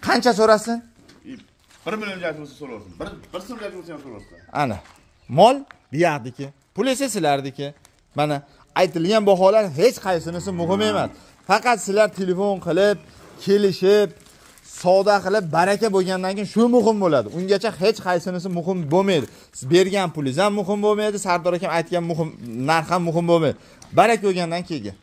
Qancha so'rasin? 1 million bo'lsa so'rasin. 1 so'm bo'lsa ham so'rasin. Ana. Mol buyerdiki, pul esa sizlardiki. Mana aytilgan baholar hech qaysinisi muhim emas. Faqat sizlar telefon qilib, kelishib, savdo qilib baraka bo'lgandan keyin shu muhim bo'ladi. Ungacha hech qaysinisi muhim bo'lmaydi. Siz bergan pulingiz ham muhim bo'lmaydi, Sardor akam aytgan muhim narx ham muhim bo'lmaydi. Baraka bo'lgandan keyin.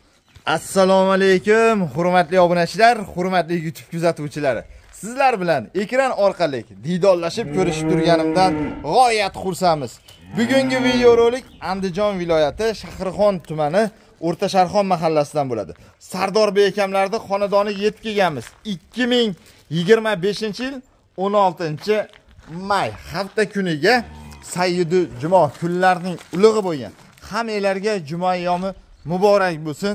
Assalomu alaykum, hurmatli obunachilar, hurmatli YouTube kuzatuvchilari. Sizlar bilan ekran orqali diydorlashib ko'rishib turganimdan g'oyat xursandmiz. Bugungi videorolik Andijon viloyati Shahrixon tumani O'rta Sharxon mahallasidan bo'ladi. Sardor bey akamlarning xonadoniga yetib kelganmiz. 2025-yil 16-may hafta kuniga Sayyidu juma kunlarining ulug'i bo'lgan. Hammanglarga juma yomi muborak bo'lsin.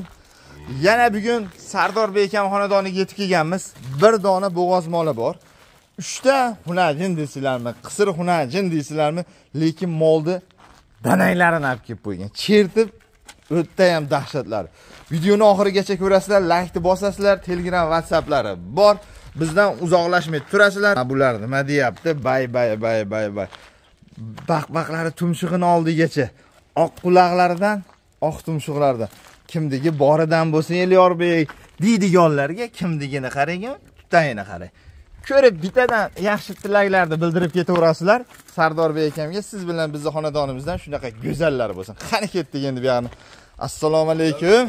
Yana bugun Sardor bey akam xonadoniga yetib kelganmiz. Bir dona bo'g'oz moli bor. 3 ta xunajin deysizlarmi, qisir xunajin deysizlarmi, lekin molni danaylarini olib kelib qo'ygan. Chertib o'tda ham dahshatlar. Videoni oxirigacha ko'rasizlar, like bosasizlar, Telegram, WhatsApplari bor. Bizdan uzoqlashmay turasizlar. Bular nima deyapti? Bay. Baqbaqlari tumshug'ini oldigacha, oq quloqlaridan, oq tumshuqlaridan. Kimdigi boridan bo'lsin Elyor bey deydiganlarga kimdigini qarang, tutayini qarang. Ko'rib bittadan yaxshi tilaklarni bildirib ketaverasizlar. Sardor bey akamga siz bilan bizning xonadonimizdan shunaqa go'zallar bo'lsin. Qani ketdik endi bu yerni. Assalomu alaykum.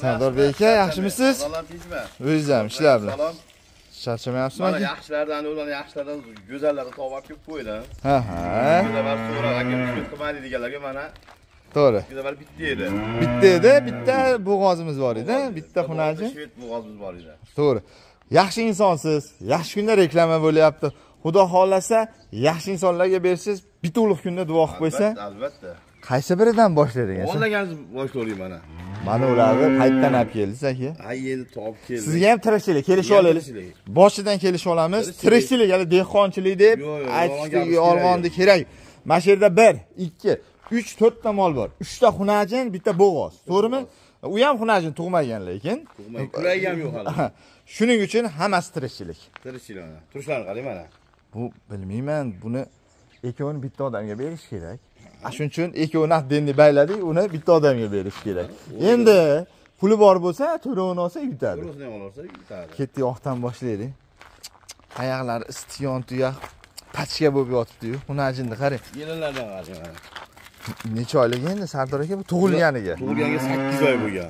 Sardor bey aka, yaxshimisiz? O'zingiz ham ishlar bilan. Charchamayapsizmi? Mana yaxshilardan, ularning yaxshilardan go'zallarni topib kelib qo'ydim. Ha. Go'zallar so'rab aka qilmaydi deganlarga mana to'g'ri. Go'zallar bitta edi. Bitta bo'g'ozimiz bor edi, bitta xunaji. Shvet bo'g'ozimiz bor edi. To'g'ri. Yaxshi insonsiz. Yaxshi kunda reklama bo'lyapti. Xudo xolasa, yaxshi insonlarga bersiz, bituliq kunda duo qilib qo'ysa. Albatta. Qaysi biridan boshladingiz? O'ylagansiz boshlaylik mana. Mana ularni qayerdan olib keldingiz aka? Ha, endi topib keldik. Sizga ham tirikchilik kelishib olaylik. Boshidan kelishib olamiz. Tirikchilik, hali dehqonchilik deb aytishga olg'onni kerak. Mana shu yerda 1, 2, 3, 4 ta mol bor. 3 ta xunajin, bitta bo'g'oz. To'g'rimi? U ham xunajin tug'magan lekin. Kuragi ham yo'q hali. Shuning uchun hammasi tirikchilik. Tirikchilik mana. Turishlarni qarang mana. Bu bilmayman, buni ikkovini bitta odamga berish kerak. Shuning uchun ikkovini denni bayladik, uni bitta odamga berish kerak. Endi puli bor bo'lsa, to'lovini olsa yutadi. To'lovini olsa yutadi. Ketdik oqdan boshlaylik. Oyoqlari istiyon tuyoq, pachka bo'lib yotibdi-yu. Xunajinni qarang. Yelinlardan qarang mana. Necha oylik endi Sardor aka bu tug'ilganiga? Tug'ilganiga 8 oy bo'lgan.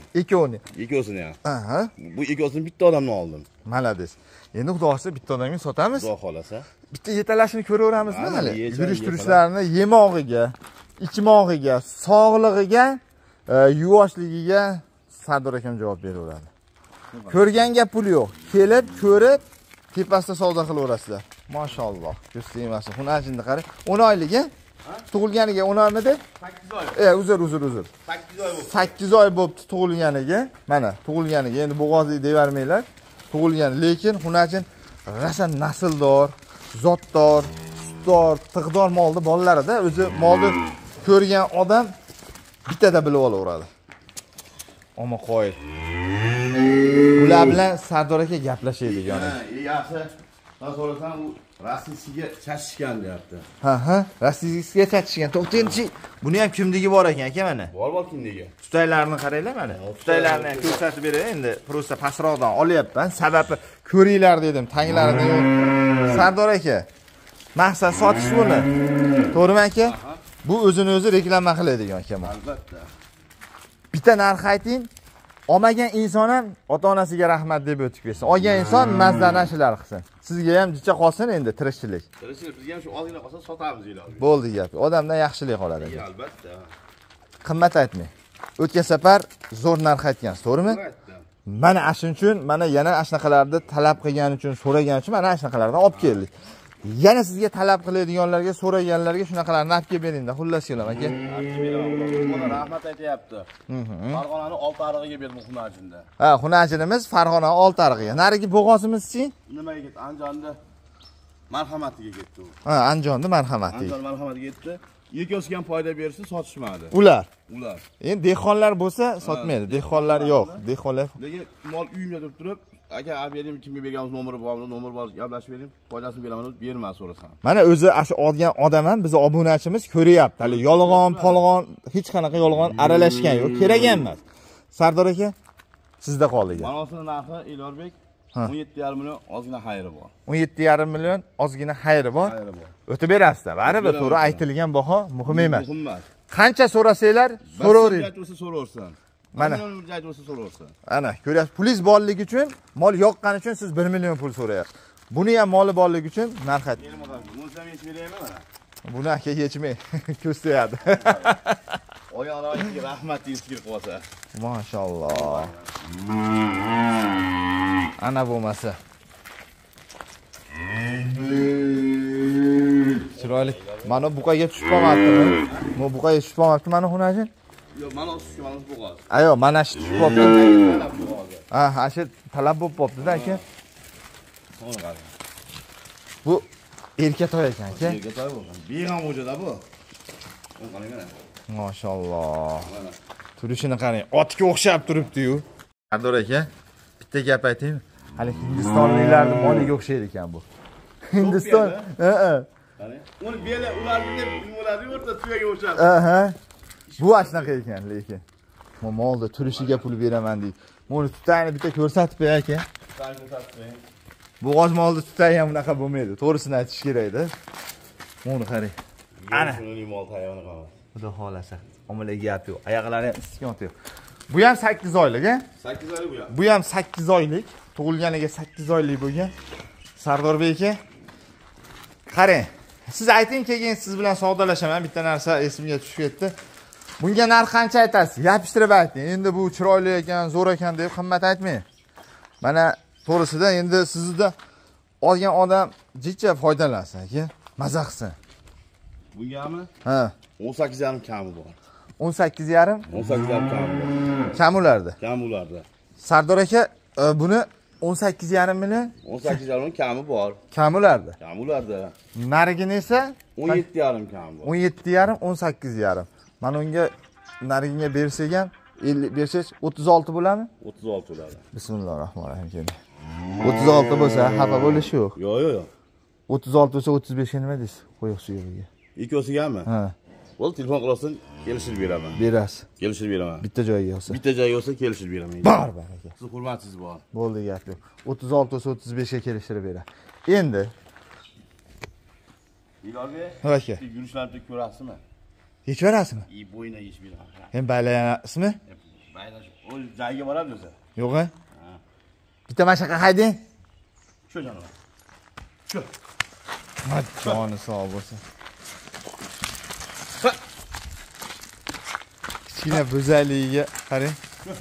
Ikkovini ham. Aha. Bu ikkovsini bitta odamdan oldim. Malades. Endi xudo xolasa bitta odamga sotamiz. Xudo xolasa. Bitta yetalashini ko'raveramizmi hali? Yurish-turishlarini yemog'iga, ichmog'iga, sog'lig'iga, yuvoshligiga Sardor akam javob beraveradi. Ko'rganga pul yo'q. Kelib, ko'rib, tepasida savdo qilaverasizlar. Mashalloh. Ko'z tegmasin. Xunajinni qarang. 10 oyligi. Tug'ilganiga 10 oymidi? 8 oy. Uzr. 8 oy bo'ldi. 8 oy bo'libdi tug'ilganiga. Mana, tug'ilganiga endi bo'g'ozlik deyavermanglar. Tug'ilgan, lekin xunajin rasa nasldor, zotdor, sutdor, tig'dor molni bolalarida o'zi molni ko'rgan odam bittada bilib olaveradi. Ammo qo'yil. Ular bilan Sardor aka gaplashaylik yana. Yaxshi. Ben so'rasam u Rossiyasiga chachishgan deyapti. Ha, Rossiyasiga chachishgan. To'xtaychi. Buni ham kimligi bor ekan aka mana. Bor kimligi. Tutaylarni qaranglar mana. Tutaylarni ham ko'rsatib beray endi. Prosta pastroqdan olyapman. Sababi ko'ringlar dedim. Tanglarini yo'q. Sardor aka, maqsad sotish buni. To'g'rimi aka? Bu o'zini o'zi reklama qiladigan akam. Albatta. Bitta narx ayting. Olmagan inson ham ota-onasiga rahmat deb o'tib ketsin. Olgan inson mazzadan ishlar qilsin. Sizga ham jicha qolsin endi tirikchilik. Tirikchilik bizga ham shu ozgina qolsa sotamiz iloji. Bo'ldi gap. Odamdan yaxshilik qoladi. Albatta. Qimmat aytmang. O'tgan safar zo'r narx aytgansiz, to'g'rimi? Mana shuning uchun, mana yana ashunaqalarni talab qilgani uchun, so'ragan uchun mana ashunaqalardan olib keldik. Yana sizga talab qiladiganlarga, so'raganlarga shunaqalarni olib kelib beringda. Xullas kelam aka. Buni rahmat aytayapti. Farg'onani Oltiarig'iga berdim xunajinda. Ha, xunajinimiz Farg'ona Oltiarig'iga. Narigi bo'g'ozimiz-chi? Nimaga ketdi? Andijonda marhamatiga ketdi u. Ha, Andijonda marhamatiga. Andijon marhamatiga ketdi. Ikkovsiga ham foyda bersa sotishmadi. Ular. Endi dehqonlar bo'lsa sotmaydi. Dehqonlar yo'q. Dehqonlar. Lekin mol uyimda turib, aka olib bering, kimga berganimiz nomeri bormi? Nomer bor, gaplashib bering. Foydasini beraman, bermas so'rasam. Mana o'zi shu olgan odam ham bizni obunachimiz ko'ryapti. Hali yolg'on, polg'on, hech qanaqa yolg'on aralashgan yo'q, kerak emas. Sardor aka, sizda qoldi. Manosini narxi Elorbek 17,5 million ozgina xayri bor. 17,5 million ozgina xayri bor. O'tib berasizlar. Baribir to'g'ri aytilgan baho muhim emas. Muhim emas. Qancha so'rasanglar, so'ravering. So'raversin. Mana so'raversin. ana ko'ryapsiz, pulingiz borligi uchun, mol yoqqani uchun siz 1 million pul so'rayapsiz. Buni ham moli borligi uchun narx ayting. Buni ham yechib beraymi mana? Buni aka yechmay, ko'z tegadi. Oyoqlarga rahmat deyish kerak bo'lsa. Maşallah. Ana bo'lmasa. Chiroyli. Mana buqaga tushib qolmabdimi? Bu buqaga tushib qolmabdi mana xunajin? Yo'q, mana shu bo'g'oz. Ayo, mana shu tushib qolibdi. Ha, shu talab bo'lib qolibdi-da aka. Bu erkatoy ekan aka. Erkatoy bo'lgan. Beg'am o'jada bu. Qarang mana. Maşallah. Turishini qarang, otga o'xshab turibdi-yu. Sardor aka, bitta gap aytaymi? Hali Hindistonliklarning moliga o'xshaydi ekan bu. Hindiston, qarang. Uni beli ularning nimalari o'rta tuyaga o'xshab. Bu ashnaqa ekan lekin. Men molda turishiga pul beraman deydi. Buni tutayni bitta ko'rsatib ber aka. Bu g'oz molda tutay ham unaqa bo'lmaydi. To'g'risini aytish kerak-da. Buni qarang. Ana. Shuni mol tayyorni qilamiz. Xudo xolasa. Omilaga gap yo'q. Oyoqlari ham istikon yo'q. Bu ham 8 oylik, a? 8 oylik bu ham. Bu ham 8 oylik. Tug'ilganiga 8 oylik bo'lgan. Sardorbek aka. Qarang. Siz ayting, keyin siz bilan savdolashaman. Bitta narsa esimga tushib ketdi. Bunga narx qancha aytasiz? Yopishtirib ayting. Endi bu chiroyli ekan, zo'r ekan deb qimmat aytmang. Mana to'g'risida endi sizda olgan odam jicha foydalansin aka. Maza qilsin. Bungami? Ha. 18,5 kami bor. 18,5? 18,5 kami bor. Kam ularda? Kam ularda. Sardor aka, buni 18,5 million? 18,5 kami bor. Kam ularda? Kam ularda. Narigini esa 17,5 kami bor. 17,5, 18,5. Mana unga narigiga bersak ham 50 bersak 36 bo'ladimi? 36 bo'ladi. Bismillahirrohmanirrohim. 36 bo'lsa xafa bo'lish yo'q. Yo'q, yo'q. 36 bo'lsa 35 ga nima deysiz? Qo'yiq suyugiga. Ikkosigami? Ha. Bo'l, telefon qilasan, kelishib beraman. Berasiz. Kelishib beraman. Bitta joyga olsa. Bitta joyga olsa kelishib beraman. Bor aka. Siz hurmatingiz bor. Bo'ldi gap yo'q. 36 bo'lsa 35 ga kelishtirib beradi. Endi Ilorbek, aka, yurishlarni ko'rasizmi? yechib berasizmi? Bo'yina yechib beraman. Hem baylayapsizmi? Baylash, o joyga boradi o'zi. Yo'q-a? Bitta mashaqa hayding. Shu janob. Shu. Joni sog' bo'lsin. Kichkina bo'zayligiga qarang.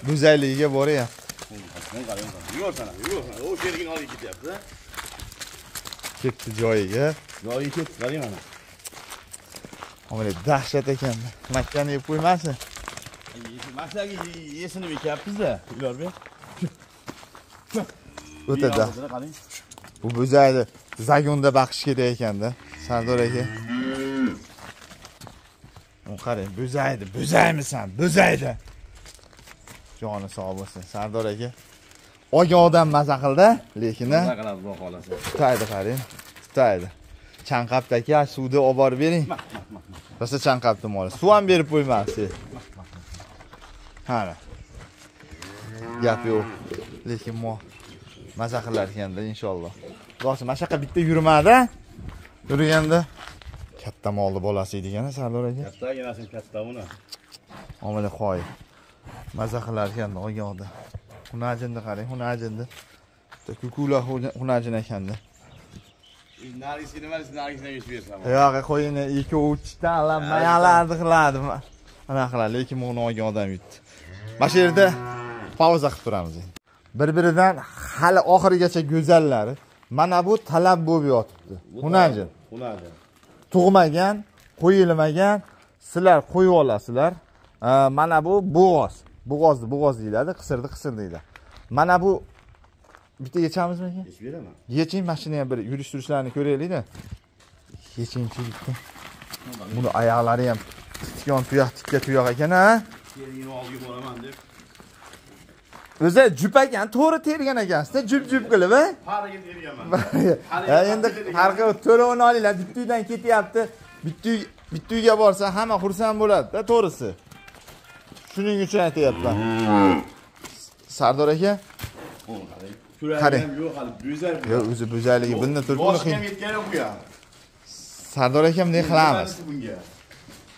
Bo'zayligiga boryapti. Yur sana. O yerga olib ketyapti. Ketdi joyiga. Joyiga ketdi, qarang mana. Omile dahshat ekan. Makkani yeb qo'ymasin. Maksaga yesini bekyapmiz-da, Ilorbek. O'tada. Bu bo'zayni zagonda baqish kerak ekanda, Sardor aka. Qarang, bo'zaymisan, bo'zaydi. Joni sog' bo'lsin, Sardor aka. Olgan odam maza qildi, lekin nima qiladi, xudo xolasa. Tutaydi, qarang. Tutaydi. Chanqabdi aka, suvni olib borib bering. Rosa chanqabdi mol. Suv ham berib qo'ymaysiz. Hana. Gap yo'q. Lekin maza qilar ekanda inshaalloh. Rosa mashaqa bitta yurmadi. Yurganda katta molni bolasi edigana Sardor aka. Kattaginasi katta uni. Omila qo'y. Maza qilar ekanda olgan odam. Xunajinni qarang, xunajinni. Kukula xunajin ekanda. Narisini yech bersam. Yo'q, qo'yini 2-3 tanlab mayalarni qiladi. Ana qiladi, lekin buni olgan odam yutdi. Mana shu yerda pauza qilib turamiz. Bir-biridan hali oxirigacha go'zallari. Mana bu talab bo'lib yotibdi. Xunajin. Tug'magan, qo'yilmagan, sizlar qo'yib olasizlar. Mana bu bo'g'oz. Bo'g'oz deyiladi, qisir deyiladi. Mana bu bitta yechamizmi aka? Yechib beraman. Yeching, mashina ham bir yurish-turishlarini ko'raylik-da. Yechingchilikda. Buni oyoqlari ham tikka tuyoq ekan-a? Keyin olib boraman deb. o'zi jup ekan, to'g'ri tergan ekansiz-da, jup qilib, ha? Hariga terganman. Endi farqi yo'q, to'lovini olinglar, bitta uydan ketyapti. Bitta uyga borsa hamma xursand bo'ladi-da, to'g'risi. Shuning uchun aytayapman. Sardor aka, qarang. Yo'q, hali bo'zar. yo'q, o'zi bo'zarligi bundan turibmi? Boshqa ham yetgani yo'q bu ham. Sardor akam ne qilamiz? Bunga.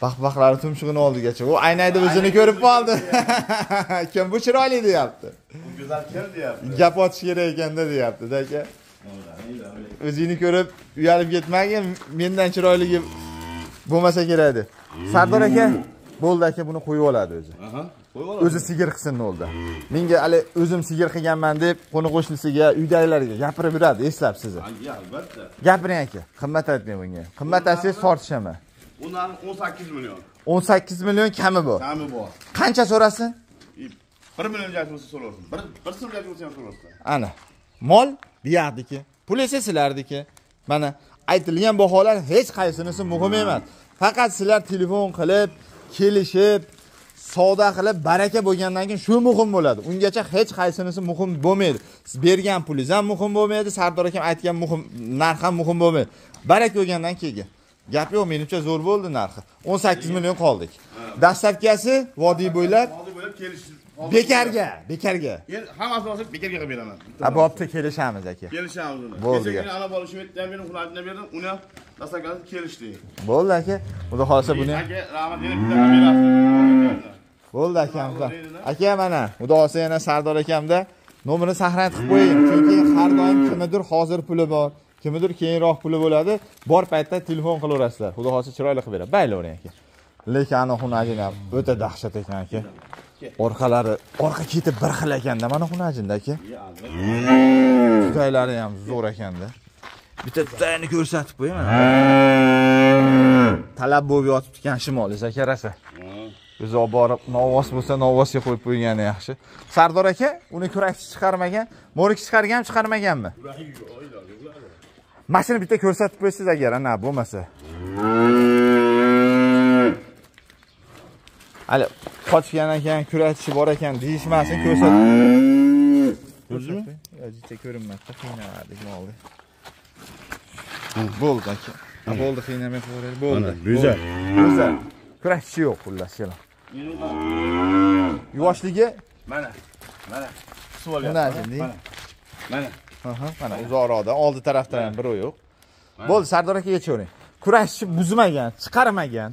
Baqbaqlari tumshug'ini oldigacha. U aynayda o'zini ko'rib qoldi. Kim bu chiroyli deyapti. Bu go'zal kim deyapti. Gap otish kerak ekanda deyapti-da aka. O'zini ko'rib uyalib ketmagin, mendan chiroyligi bo'lmasa kerak deb. Sardor aka, bo'ldi aka, buni qo'yib oladi o'zi. Aha. Qo'yib oladi. O'zi sigir qilsin oldi. Menga hali o'zim sigir qilganman deb qo'ni qo'shnisiga, uydagilarga gapirib yuradi, eslab sizni. Albatta. Gapiring aka, qimmat aytmang bunga. Qimmat aytsangiz tortishaman. Undan 18 million. 18 million kami bor. Kami bor. Qancha so'rasin? 1 million bo'lsa so'rasin. 1 so'm bo'lsa ham so'rasin. Ana. Mol buyerdiki, pul esa sizlardiki. Mana aytilgan baholar hech qaysinisi muhim emas. Faqat sizlar telefon qilib, kelishib, savdo qilib baraka bo'lgandan keyin shu muhim bo'ladi. Ungacha hech qaysinisi muhim bo'lmaydi. Siz bergan pulingiz ham muhim bo'lmaydi, Sardor akam aytgan muhim narx ham muhim bo'lmaydi. Baraka bo'lgandan keyin. Gap yo'q, menimcha zo'r bo'ldi narxi. 18 million qoldik. Dastlabkasi vodiy bo'ylab kelishdi. bekarga. Endi hammasi bo'lsa bekarga qilib beraman. Abobda kelishamiz aka. Kelishamiz uni. Bo'ldi. Kecha ana bola Shveddan meni xonasida berdim, uni ham dastlabkasi kelishdi. Bo'ldi aka. Xudo xolasa buni. Aka, rahmat yana bitta berasiz. Bo'ldi akam. Aka mana, xudo xolasa yana Sardor akamda nomerini saqlanib qo'ying. Chunki har doim kimnidir hozir puli bor, kimnidir keyinroq puli bo'ladi. Bor paytda telefon qilaverasizlar. Xudo xolasa chiroyli qilib beradi. Baylavering aka. Lekin ana xonajini ham o'ta dahshat ekan aka. Orqa ketib bir xil ekanda, mana xonajinda aka. Tutaylari ham zo'r ekanda. Bitta tutayni ko'rsatib qo'ying mana. Talab bo'lib yotib ekan shimoliz aka rasa. O'zi olib borib, novvos bo'lsa novvosga qo'yib qo'ygani yaxshi. Sardor aka, uni kurakchi chiqarmagan, mo'rik chiqargan, chiqarmaganmi? Mashina bitta ko'rsatib qo'ysiz agar ana bo'lmasa. Hali qochgan ekan, kurakchi bor ekan deyishmasin, ko'rsatib. Ko'rdingmi? Yo'qcha ko'rinmadi, qiynaladik molni. Bo'ldi aka. Bo'ldi, qiynamay qo'yaylik, bo'ldi. Go'zal. Kurakchi yo'q xullas keling. Yuvoshligi mana. Mana. Mana uzoqroqda, oldi tarafda ham biri yo'q. Bo'ldi, Sardor akaga cho'ring. Kurashchi buzmagan, chiqarmagan,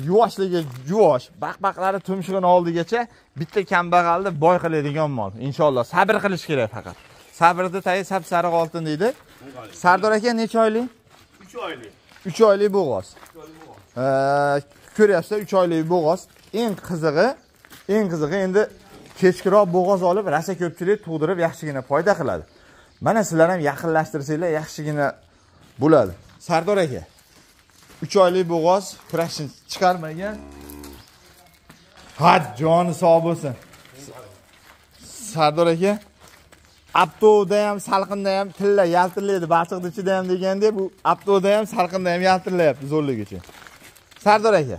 yuvoshligi yuvosh, baqbaqlari tumshug'ini oldigacha bitta kambag'alni boy qiladigan mol. Inshaalloh sabr qilish kerak faqat. Sabrni tayi sap-sariq oltin deydi. Sardor aka necha oylik? 3 oylik. 3 oylik bo'g'oz. Ko'ryapsizlar, 3 oylik bo'g'oz. Eng qizig'i endi kechkiroq bo'g'oz olib, rasa ko'pchilik tug'dirib yaxshigina foyda qiladi. Mana sizlar ham yaqinlashtirsanglar yaxshigina bo'ladi. Sardor aka 3 oylik bo'g'oz, kurashni chiqarmagan. Had joni sog' bo'lsin. Sardor aka Aptoda ham, salqinda ham tilla yaltirlaydi, balchiqning ichida ham deganda bu Aptoda ham, salqinda ham yaltirlayapti zo'rligicha. Sardor aka,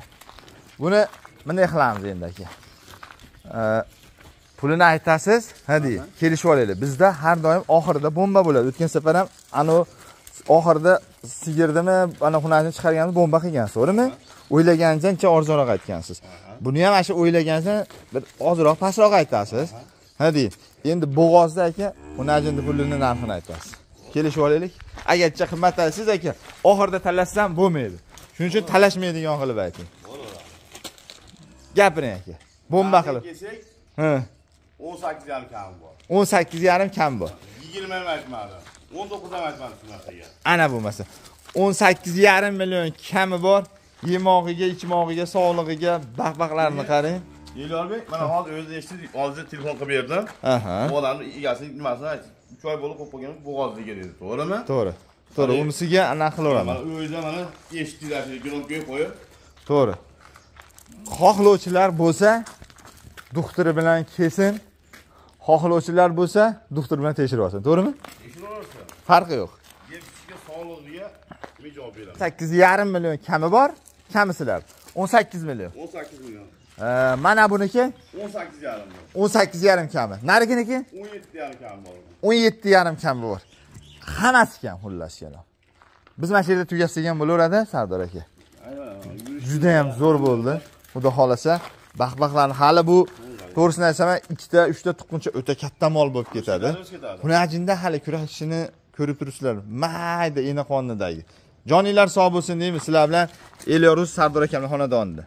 buni bunday qilamiz endi aka. Pulini aytasiz, hadi kelishib olaylik. Bizda har doim oxirida bomba bo'ladi. O'tgan safar ham ana oxirida sigirdimi, ana xonasini chiqarganmiz, bomba qilgansiz, to'g'rimi? O'ylaganingizcha arzonroq aytgansiz. Buni ham ana o'ylaganingizda bir ozroq pastroq aytasiz. Hadi, endi bo'g'ozda aka, xonajinning pulini narxini aytasiz. Kelishib olaylik. Agarcha qimmat aytasiz aka, oxirida talasam bo'lmaydi. Shuning uchun talashmaydigan qilib ayting. Gapiring aka. Bomba qilib. 18,5 kam bor. 18,5 kam bor. 20 ham aytmadi. 19 ham aytmadi shunaqaga. Ana bo'lmasa 18,5 million kami bor. Yemog'iga, ichmog'iga, sog'lig'iga, baqbaqlarini qarang. Yelorbek, mana hozir o'zi eshitdik, hozir telefon qilib berdim. Bu odamning egasining nimasini aytdi. 3 oy bo'lib qo'yib qo'ygan bo'g'ozliga dedi, to'g'rimi? To'g'ri. Unisiga aniq qilaveraman. Mana o'yda mana eshitdilar, gunohga qo'yib. To'g'ri. Xohlovchilar bo'lsa, doktori bilan kelsin. Xohlovchilar bo'lsa, doktor bilan tekshirib olsin, to'g'rimi? Tekshirib olsin. Farqi yo'q. Yerkishiga sog'lig'iga men javob beraman. 8,5 million kami bor, kami sizlar. 18 million. 18 million. Mana buniki 18,5. 18,5 kami. Nariginiki 17,5 kam bor. 17,5 kami bor. Hammasi kam xullas kelam. Biz mana shu yerda tugatsak ham bo'laveradi, Sardor aka. Juda ham zo'r bo'ldi. Xudo xolasa, baxtlarni hali bu to'g'risini aytsam, 2 ta, 3 ta tuqquncha o'ta katta mol bo'lib ketadi. Buni ajinda hali kurashishini ko'rib turibsizlar. Mayda ena qonidagi. Joninglar sog' bo'lsin deymiz sizlar bilan Elyorus Sardor akamning xonadonida.